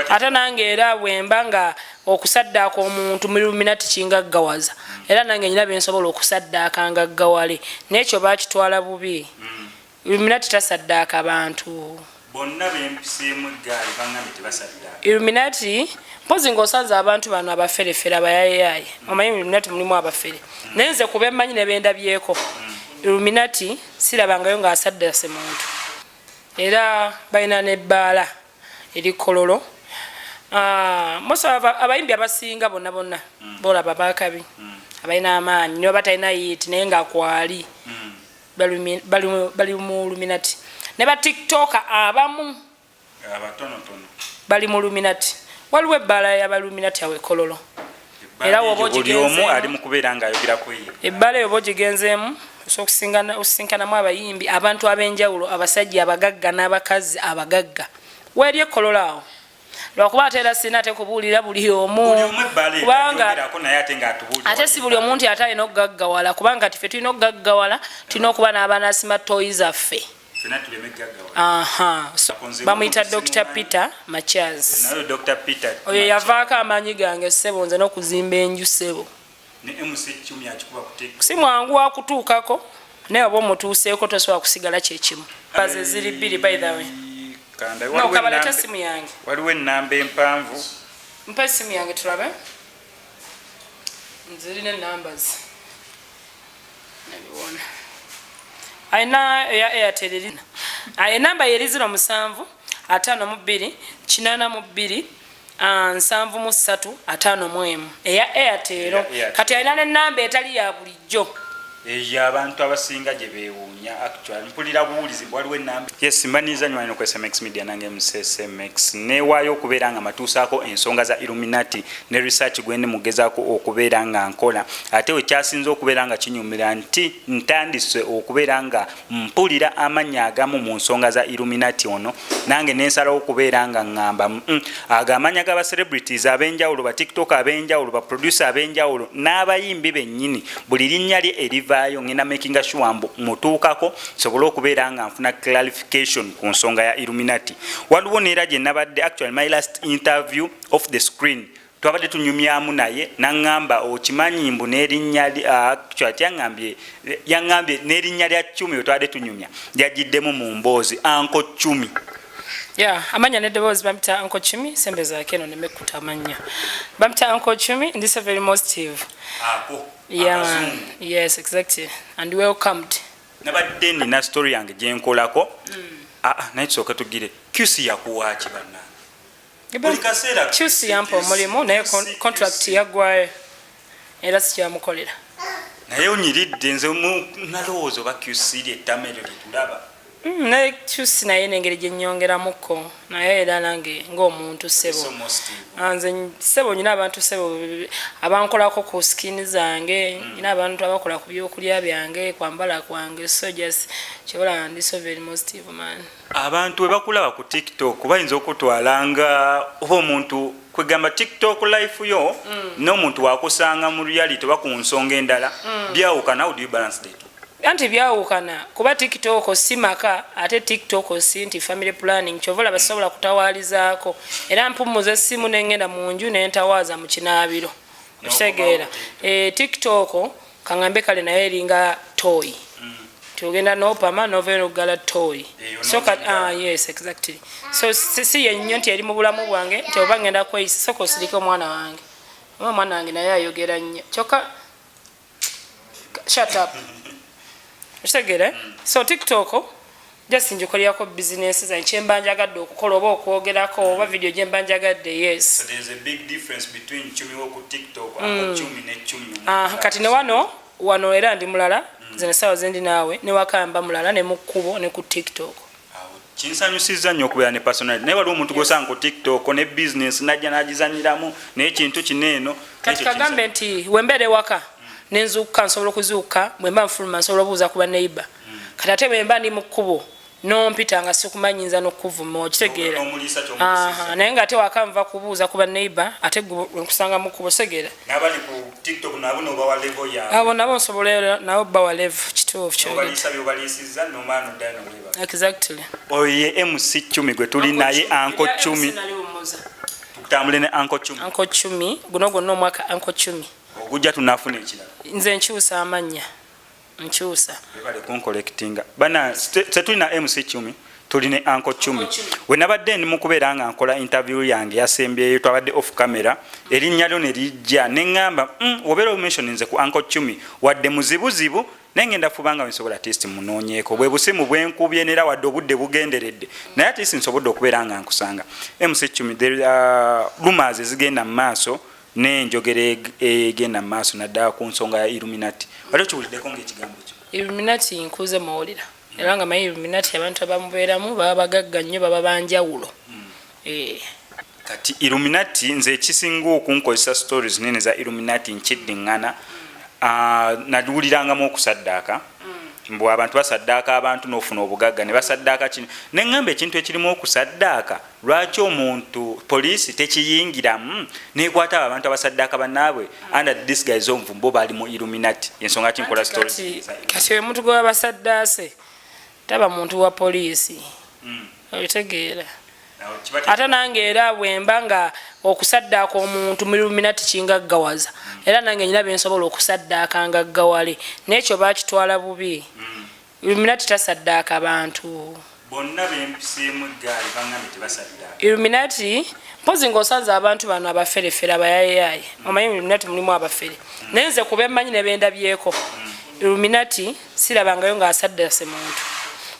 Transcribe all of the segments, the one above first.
ate nange era bwemba nga okusaddaaka omuntu mu Illuminati kingaggawaza era nange nyina byensobola okusaddaaka ngaggawale n'ekyo baakitwala bubi. Illuminati tasaddaaka bantu bonna bempiseemu eggaali bangambe tebasaddaaka. Illuminati mpozi ng'osanze abantu bano abaferefere abayayaye omanyi Illuminati mulimu abafere naye nze kuba emmanyi ne bendabyeko Illuminati sirabangayo ng'asaddase muntu era balina n'ebbaala eri kololo. Abayimbi abasinga bonna bonna boolaba baakabi abalina amaanyi niba batalina yiiti naye ng'akwali bali mu Illuminati ne ba tiktoka abamu abatonotono bali mu Illuminati. Waliwo ebbaala y'Aballuminati awe kololo era woba omu ali mu kubeera ng'ayogerako ye ebbaala eyo oba ogigenzeemu osisinkanamu abayimbi abantu ab'enjawulo abasajja abagagga n'abakazi abagagga weeri ekkololo awo lwakuba ate era sina ate kubuulira buli omu kubanga ate si buli omuntu ate alina okugaggawala kubanga tife tulina okugaggawala tulina okuba n'abanaasima toyi zaffe. Bamuyita Dr. Peter Machaz oyo yavaako amaanyi gange ssebo nze n'okuzimba enju ssebo si mwangu wakutuukako naye oba omutuuseeko tosobola kusigala kyekimu baze ziri bbiri by the way. Nokabaleta simu yange waliwo ennamba empanvu mpa essimu yange tulabe zirina numbers nabiwona ayina eya Airtel erina enamba yeri 0782 eya Airtel kati ayina n'ennamba etali ya bulijjo abantu abasinga gye beewuunya actually mpulira buwulizi waliwo ennamba yes mbaniza nywalina ku SMX Media nange SMX neewaayo okubeera nga matuusaako ensonga za Illuminati ne research gwendi mugezaako okubeera nga nkola ate wekyasinza okubeera nga kinyumira nti ntandise okubeera nga mpulira amannya agamu mu nsonga za Illuminati ono nange nensalawo okubeera nga ngamba agamanya g'aba celebrities ab'enjawulo ba TikTok ab'enjawulo ba producer ab'enjawulo n'abayimbi bennyini buli linnya lye eriva ngenda making sure mbu mutuukako sobola okubeera nga nfuna clarification ku nsonga ya Illuminati. Waliwo neera gye nabadde actually my last interview off the screen twabadde tunyumyamu naye naŋŋamba okimanyi mbu n'erinnya actually yaŋŋambye n'erinnya lya Chumi twabadde tunyumya lyagiddemu mu mboozi Uncle Chumi. Amanya n'eddoboozi bamita Uncle Chumi sembe zaake eno nemekkuta amanya bamita Uncle Chumi ndi so very positive. Yes, exactly. And welcomed. Nabadde nina story yange gye nkolako naye tusooka tugire QC yakuwaaki banna buli kaseera QC yampa omulimu naye contract yaggwayo era sikyamukolera naye onyiridde nze nalowooza oba QC lyettama eryo lyetulaba naye QC naye n'engeri gye nnyongeramuko naye era nange ng'omuntu ssebo nze ssebo nyina abantu ssebo abankolako ku skini zange nyina abantu abakola ku byokulya byange kwambala kwange so just kyobola ndi so very positive man. Abantu we bakulaba ku TikTok bayinza okutwalanga oba omuntu kwegamba TikTok life yo n'omuntu wakusanga mu reality oba ku nsonga endala byawukana. How do you balance that? Anti byawukana kuba TikTok si maka ate TikTok si nti family planning kyovola basobola kutawaalizaako era mpumuza essimu n'engenda mu nju n'entawaaza mu kinaabiro okitegeera. TikTok kaŋŋambe kale naye eringa toy tugenda n'opama n'ovayo n'oggala toy so yes exactly so si yennyo nti eri mu bulamu bwange nti oba ngenda kweyisa soko osirike omwana wange omwana wange naye ayogera nnyo kyokka shut up. So TikTok just njikolyako business za nchemba njagadde okukola oba okwogerako oba video gye mba njagadde. Yes, so there's a big difference between Chumi wo TikTok and Chumi ne Chumi. Kati ne wano era ndi mulala zene sawa zendi nawe ne wakamba mulala ne mukubo ne ku TikTok. Kinsanyusiza nnyo okubeera ne personality naye waliwo omuntu gosanga ku TikTok ne business najja n'agizanyiramu n'ekintu kineeno. Kati kagambe nti wembere waka nenzuka nsobola okuzuuka bwemba nfuluma nsobola obuuza kuba neighbor kati ate bwemba ndi mu kkubo n'ompita nga sikumanyinza n'okuvuma okitegeera naye nga ate wakanva kubuuza kuba neighbor ate nkusanga mu kkubo kitegeera abo nabo nsobola nabo bawa level kituufu exactly. Oye MC Chumi gwe tuli naye Uncle Chumi tutambule ne Uncle Chumi guno gonna omwaka Uncle Chumi ogujja tunafuna ekirala nze nkyusa amanya nkyusa bale kunkollectinga bana tetulina MC Chumi tuline Uncle Chumi we nabadde ndi mukubeera nga nkola interview yange yasembyeyo twabadde off camera erinnya lyo ne lijja ne ngamba obeera omention nze ku Uncle Chumi wadde muzibuzibu nengenda fubanga nsobola test munoonyeeko bwe busimu bwenkubye nera wadde obudde bugenderedde naye ati sinsobodde okubeera nga nkusanga MC Chumi there are rumors ezigenda mu maaso n'enjogera egenda mu maaso naddala ku nsonga ya Illuminati waliwo kiwuliddeko ng'ekigambo ekyo Illuminati nkuze mawulira era nga mayi Illuminati abantu abamubeeramu baba bagagga nnyo baba banjawulo kati Illuminati nze ekisinga okunkozesa stories nene za Illuminati nkiddiŋŋana naduulirangamu okusaddaaka mbw abantu basaddaaka abantu n'ofuna obugagga ne basaddaaka kino ne ŋŋamba ekintu ekirimu okusaddaaka lwaki omuntu poliisi tekiyingiramu neekwata abo abantu abasaddaaka bannaabwe under this guys of bo bali mu Illuminati ensonga kinkola stories kati omuntu gwe basaddaase taba muntu wa poliisi obitegeera ate nange era bwemba nga okusaddaaka omuntu mu Illuminati kingaggawaza era nange nyina bensobola okusaddaaka ngaggawale n'ekyo bakitwala bubi Illuminati tasaddaaka abantu bonna bempiseemu eggaali baŋŋambye tebasaddaaka Illuminati mpozi ng'osanze abantu bano abaferefere abayayeyaye omanyi Illuminati mulimu abafere naye nze kuba emmanyi ne bendabyeko Illuminati sirabangayo ng'asaddaase muntu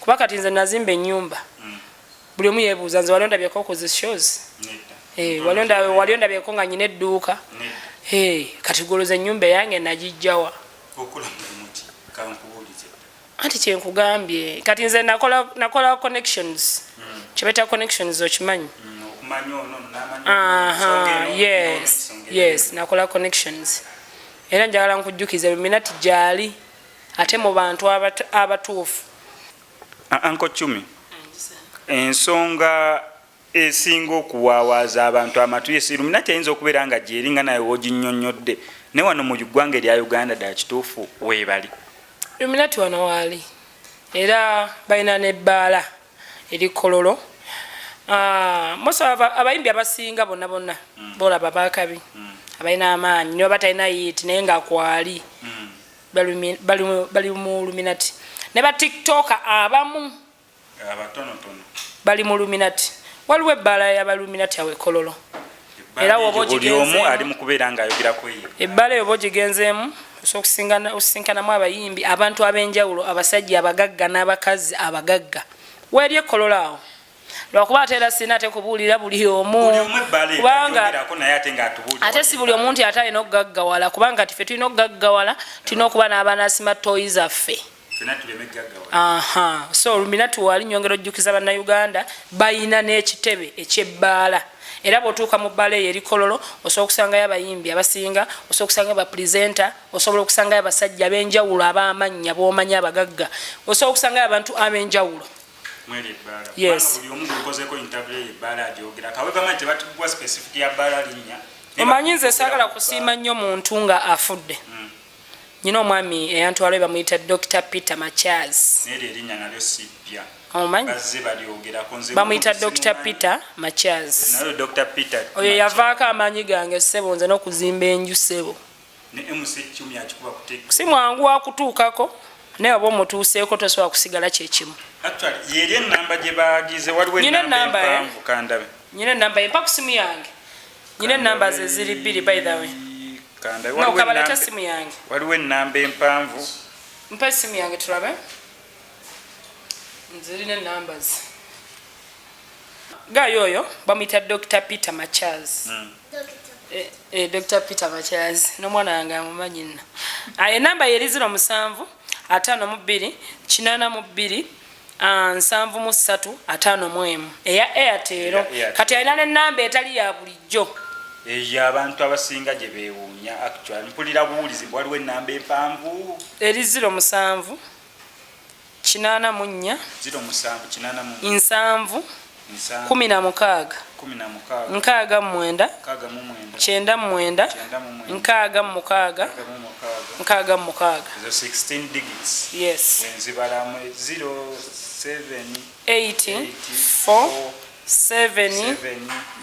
kuba kati nze nazimba ennyumba buli omu yeebuuza nze wali ondabyeko okoze shows wali ondabyeko nga nyina edduuka kati goloza ennyumba yange nagijjawa anti kyenkugambye kati nze nakola connections kyebaita connections okimanyi yes nakola connections era njagala nkujjukiza Illuminati gyali ate mu bantu abatuufu Uncle Chumi ensonga esinga okuwaawaza abantu amatu yesi Illuminati ayinza okubeera nga gyeringa naye woginnyonnyodde ne wano mu ggwanga erya Uganda ddala kituufu weebali Illuminati wano waali era balina n'ebbaala eri Kololo abayimbi abasinga bonna bonna boolaba baakabi abalina amaanyi niba batalina yiti naye ngaakwali bali mu Illuminati ne ba tiktoker abamu abatonotono bali mu Illuminati waliwo ebbaala y'Aballuminati awe Kololo era woba ogigenzeemu ali mu kubeera ng'ayogerako ye ebbaala eyo bogigenzeemu osisinkanamu abayimbi abantu ab'enjawulo abasajja abagagga n'abakazi abagagga weeri Kololo awo lwakuba ate era sina ate kubuulira buli omu kubanga ate si buli omuntu ate alina okugaggawala kubanga tife tulina okugaggawala tulina okuba n'abanasima toyi zaffe so Illuminati wali nyongera ojjukiza bannayuganda bayina n'ekitebe ekyebbaala era bw'otuuka mu bbaala eyo eri Kololo osobola okusangayo abayimbi abasinga osobola okusangayo abapresenta osobola okusangayo abasajja ab'enjawulo ab'amannya b'omanyi abagagga osobola okusangayo abantu ab'enjawulo yes omanyi nze saagala kusiima nnyo muntu nga afudde nyina omwami eyantwala bamuyita Dr. Peter Machaz omanyi bamuyita Dr. Peter Machaz oyo yavaako amaanyi gange ssebo nze n'okuzimba enju ssebo si mwangu wakutuukako naye oba omutuuseeko tosobola kusigala kyekimu nyina enamba empa ku simu yange nyina enamba ze ziri bbiri by the way nokabaleta simu yange waliwo enamba empanvu mpa simu yange tulabe nzirina numbers gayo oyo bamuyita Dr. Peter Machaz Dr. Peter Machaz n'omwana wange amumanyi nno enamba yeri 07 52 82 735 eya Airtel kati alina n'enamba etali ya bulijjo eyo abantu abasinga gye beewuunya actually mpulira buwulizi waliwo enamba empanvu eri 07 84 07 16 nkaaga mwenda kyenda mwenda nkaaga mukaaga nkaaga mukaaga 16 digits yes wenzibalamu 07 8 4 7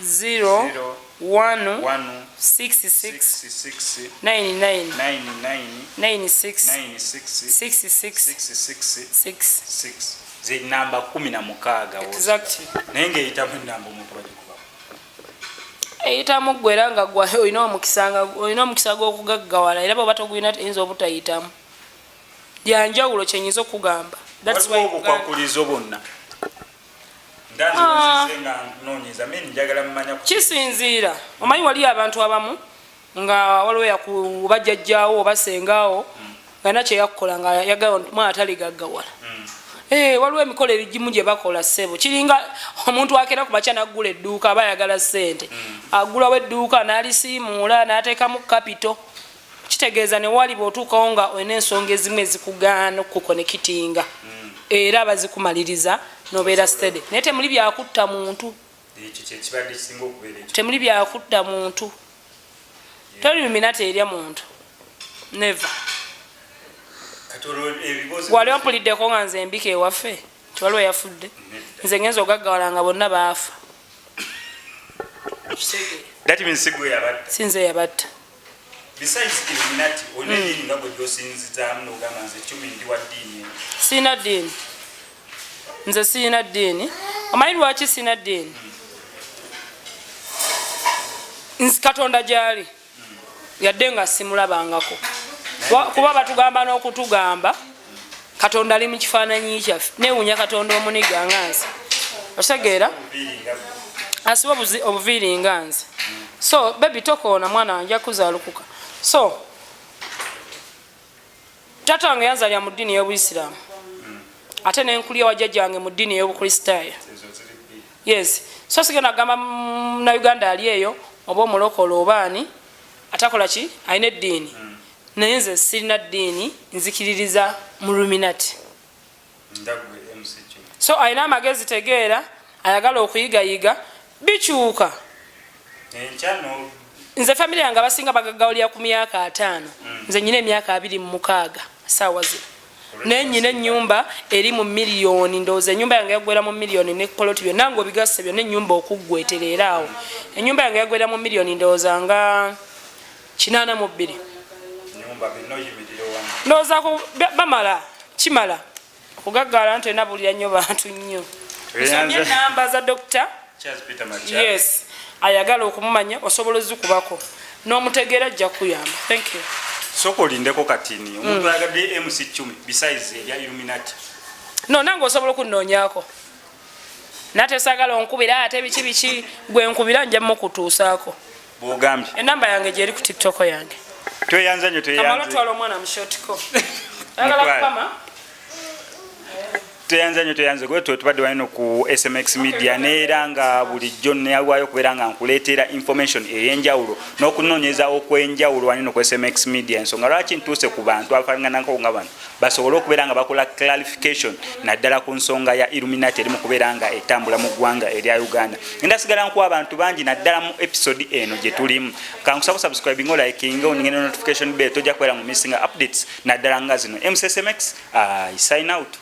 0 1 1 66 66 99 99 96 96 66 66 6 ze namba 16 exactly naye ng'eyitamu enamba omuntu bagikuba eyitamu ggwe era nga gwa olina omukisa gw'okugaggawala era bw'oba togulina eyinza obutayitamu lyanjawulo kyenyinza okugamba waliwo obukwakulizo bonna ndanziwezeze nga noonyeza me njagala mumanya kisinziira omanyi wali abantu abamu nga waliwo yakubajjajjaawo oba sengaawo nga na kyeyakukola nga yagala mwana taligaggawala waliwo emikolo egimu gye bakola ssebo kiringa omuntu akera ku makya naggula edduuka aba ayagala ssente agulawo edduuka n'alisiimuula n'ateekamu kapito kitegeeza ne wali bw'otuukawo nga olina ensonga ezimu ezikugaana okukonekitinga era bazikumaliriza nobeera stede naye temuli byakutta muntu temuli byakutta muntu toli Illuminate erya muntu never wali ompuliddeko nga nze embika ewaffe tiwaliwo yafudde nze ngenza ogaggawala nga bonna baafa sinze yabatta siina ddiini nze siina ddiini omanyi lwaki siina ddiini katonda gyali yadde nga simulabangako kuba batugamba n'okutugamba katonda ali mu kifaananyi kyaffe neewuunya katonda omuniga nga nze otegeera asiba obuviiri nga nze so bebi tokoona mwana wange akuzaalukuka so taata wange yanzalira mu ddiini y'obuisiraamu ate nenkulya wajjajja wange mu ddiini ey'obukristaayo yes so sigenda kugamba na Uganda ali eyo oba omulokole obaani atakola ki alina eddiini naye nze sirina ddiini nzikiririza mu Illuminate so alina amagezi tegeera ayagala okuyigayiga bikyuka nze famire yange abasinga bagaggawulira ku myaka 5 nze nyina emyaka 26 saawa zino naye nyina ennyumba eri mu miliyoni ndowooza ennyumba yange yaggwera mu miliyoni ne poloti byonna nga obigasse byonna ennyumba okuggweterera awo ennyumba yange yaggwera mu miliyoni ndowooza nga 82 ndowooza bamala kimala okugaggawala nti enabulira nnyo bantu nnyo nsomye enamba za dokita yes ayagala okumumanya osobola ozikubako n'omutegeera ajja kuyamba thank you soko olindeko katini omuntu ayagadde MC Chumi besides ya Illuminate no nange osobola okunoonyako nate sagala onkubira ate biki gwe nkubira nja mu kutuusaako bwogambye enamba yange gyeri ku TikTok yange tweyanza nnyo amalo twala omwana mushotiko ayagala kupama tuyanze gwe tubadde wano ku SMX Media neera nga bulijjo neyawaayo okubeera nga nkuleetera information ey'enjawulo n'okunoonyeza okwenjawulo wano ku SMX Media ensonga lwaki ntuuse ku bantu abafaananako nga bano basobole okubeera nga bakola clarification naddala ku nsonga ya Illuminate eri mu kubeera nga etambula mu ggwanga erya Uganda ngenda sigala nkuwa abantu bangi naddala mu episode eno gye tulimu kankusaba subscribing liking ongene notification bell tojja kubeera mu missing updates naddala nga zino MSMX I sign out.